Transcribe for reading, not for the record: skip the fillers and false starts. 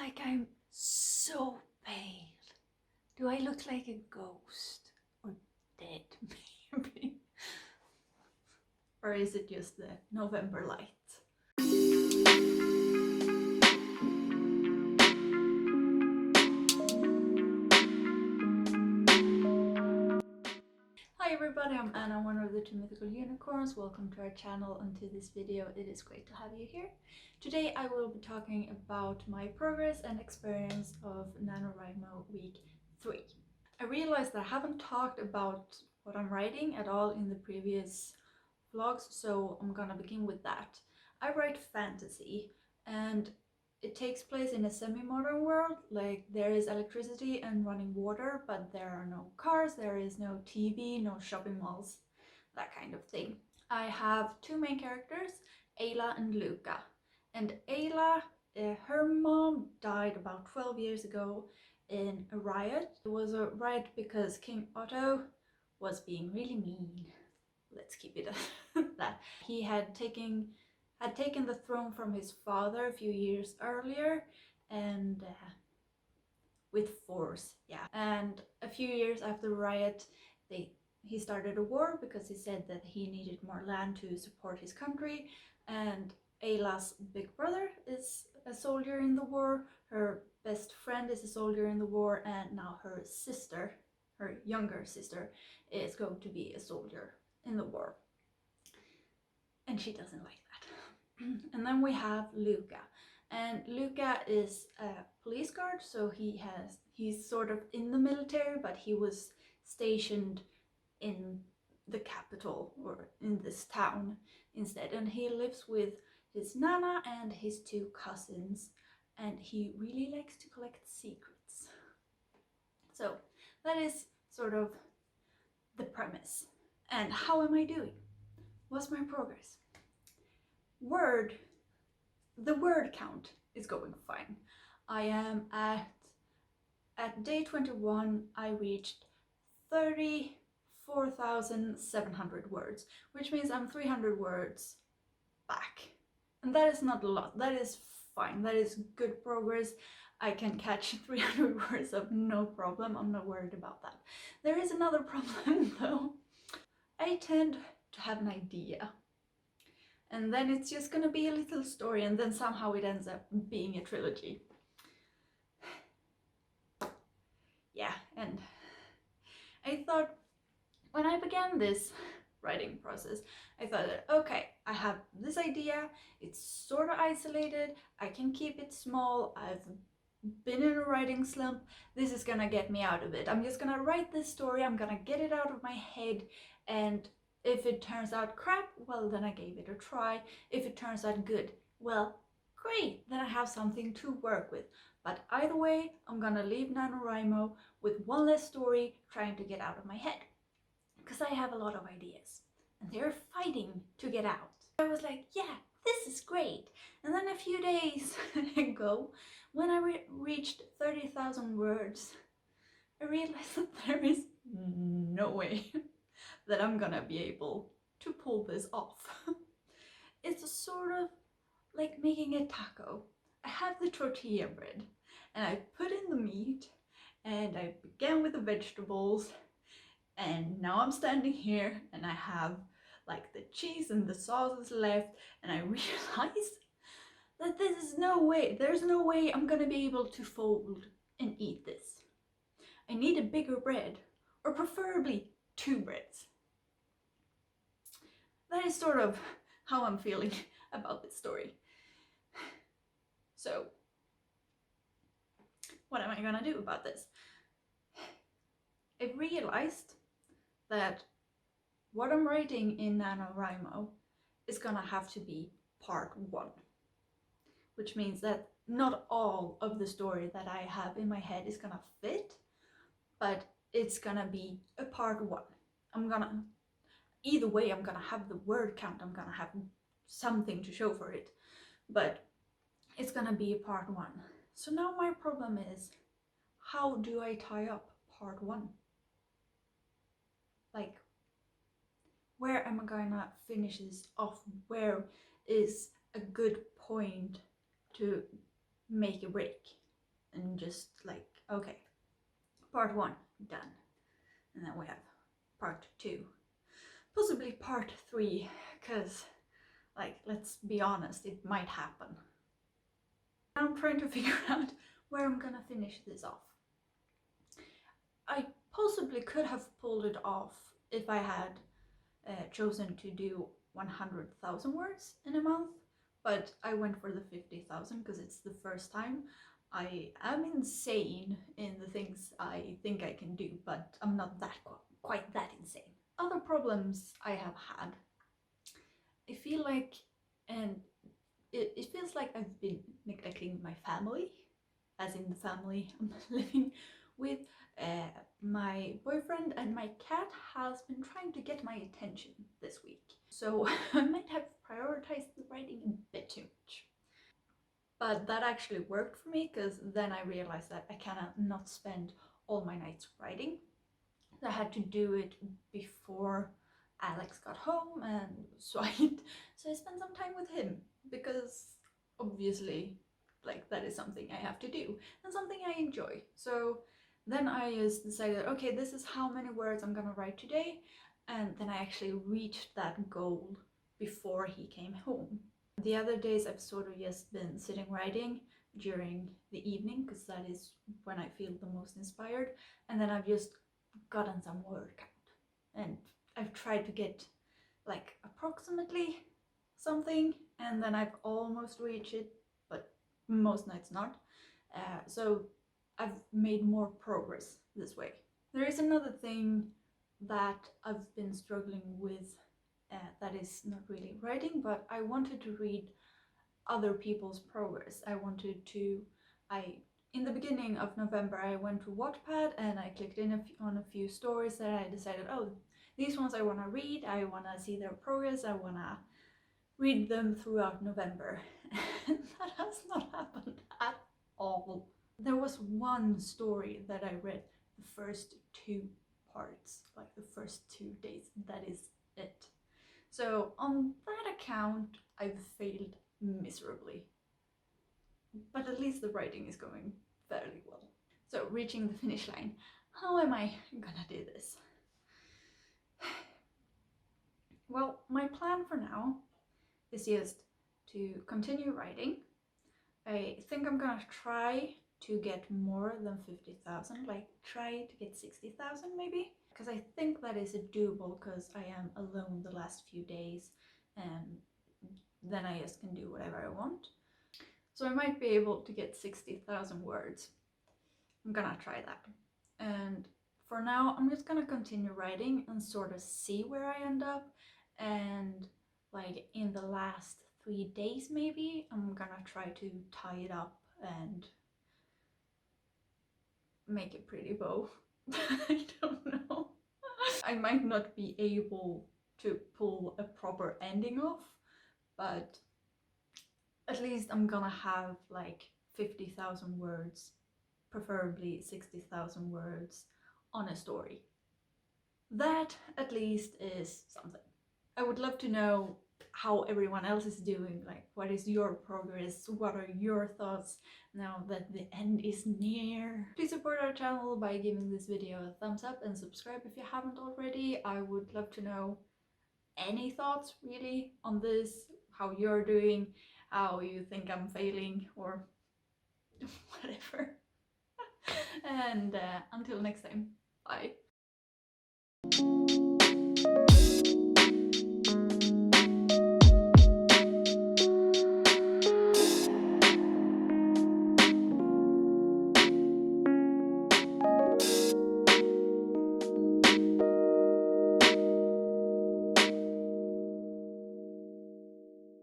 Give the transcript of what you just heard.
like I'm so pale. Do I look like a ghost? Or dead, maybe? Or is it just the November light? Hi everybody, I'm Anna, one of the two mythical unicorns. Welcome to our channel and to this video. It is great to have you here. Today I will be talking about my progress and experience of Nanowrimo week 3. I realized that I haven't talked about what I'm writing at all in the previous vlogs, so I'm gonna begin with that. I write fantasy and it takes place in a semi-modern world. Like, there is electricity and running water, but there are no cars, there is no TV, no shopping malls, that kind of thing. I have two main characters, Ayla and Luca. And Ayla, her mom died about 12 years ago in a riot. It was a riot because King Otto was being really mean. Let's keep it at that. He had taken the throne from his father a few years earlier, and with force, yeah. And a few years after the riot, he started a war because he said that he needed more land to support his country. And Ayla's big brother is a soldier in the war, her best friend is a soldier in the war, and now her sister, her younger sister, is going to be a soldier in the war. And she doesn't like that. And then we have Luca. And Luca is a police guard, so he's sort of in the military, but he was stationed in the capital, or in this town instead. And he lives with his nana and his two cousins, and he really likes to collect secrets. So that is sort of the premise. And how am I doing? What's my progress? The word count is going fine. I am at day 21, I reached 34,700 words, which means I'm 300 words back. And that is not a lot, that is fine, that is good progress. I can catch 300 words of no problem, I'm not worried about that. There is another problem though. I tend to have an idea, and then it's just gonna be a little story, and then somehow it ends up being a trilogy. Yeah, and I thought, when I began this writing process, I thought that, okay, I have this idea, it's sort of isolated, I can keep it small, I've been in a writing slump, this is gonna get me out of it. I'm just gonna write this story, I'm gonna get it out of my head, and if it turns out crap, well, then I gave it a try. If it turns out good, well, great, then I have something to work with. But either way, I'm gonna leave Nanowrimo with one less story trying to get out of my head. Because I have a lot of ideas, and they're fighting to get out. I was like, yeah, this is great. And then a few days ago, when I reached 30,000 words, I realized that there is no way that I'm gonna be able to pull this off. It's sort of like making a taco. I have the tortilla bread, and I put in the meat, and I began with the vegetables, and now I'm standing here, and I have like the cheese and the sauces left, and I realized that there's no way I'm gonna be able to fold and eat this. I need a bigger bread, or preferably two breads. That is sort of how I'm feeling about this story. So, what am I gonna do about this? I realized that what I'm writing in Nanowrimo is gonna have to be part 1. Which means that not all of the story that I have in my head is gonna fit, but it's gonna be a part 1. Either way, I'm gonna have the word count, I'm gonna have something to show for it, but it's gonna be a part 1. So now my problem is, how do I tie up part 1? Like, where am I gonna finish this off? Where is a good point to make a break? and just like, okay, part 1 done, and then we have part 2, possibly part 3, because like, let's be honest, it might happen. I'm trying to figure out where I'm gonna finish this off. I possibly could have pulled it off if I had chosen to do 100,000 words in a month, but I went for the 50,000 because it's the first time. I am insane in the things I think I can do, but I'm not that quite that insane. Other problems I have had, I feel like, and it feels like I've been neglecting my family, as in the family I'm living with. My boyfriend and my cat has been trying to get my attention this week, so I might have prioritized the writing a bit too much. But that actually worked for me, because then I realized that I cannot not spend all my nights writing. I had to do it before Alex got home, and so I spent some time with him, because obviously, like, that is something I have to do and something I enjoy. So then I just decided, okay, this is how many words I'm gonna write today, and then I actually reached that goal before he came home. The other days I've sort of just been sitting writing during the evening, because that is when I feel the most inspired, and then I've just gotten some word count, and I've tried to get like approximately something, and then I've almost reached it, but most nights not. So I've made more progress this way. There is another thing that I've been struggling with, that is not really writing, but I wanted to read other people's progress. In the beginning of November, I went to Wattpad and I clicked on a few stories that I decided, oh, these ones I want to read, I want to see their progress, I want to read them throughout November. And that has not happened at all. There was one story that I read the first 2 parts, like the first 2 days, that is it. So on that account, I've failed miserably. But at least the writing is going fairly well. So reaching the finish line, how am I gonna do this? Well, my plan for now is just to continue writing. I think I'm gonna try to get more than 50,000, like try to get 60,000 maybe, because I think that is doable, because I am alone the last few days, and then I just can do whatever I want. So I might be able to get 60,000 words. I'm gonna try that. And for now, I'm just gonna continue writing and sort of see where I end up. And like in the last 3 days maybe, I'm gonna try to tie it up and make a pretty bow. I don't know. I might not be able to pull a proper ending off, but at least I'm gonna have like 50,000 words, preferably 60,000 words on a story. That at least is something. I would love to know how everyone else is doing, like what is your progress, what are your thoughts now that the end is near. Please support our channel by giving this video a thumbs up and subscribe if you haven't already. I would love to know any thoughts really on this, how you're doing, how you think I'm failing, or whatever. And until next time, bye.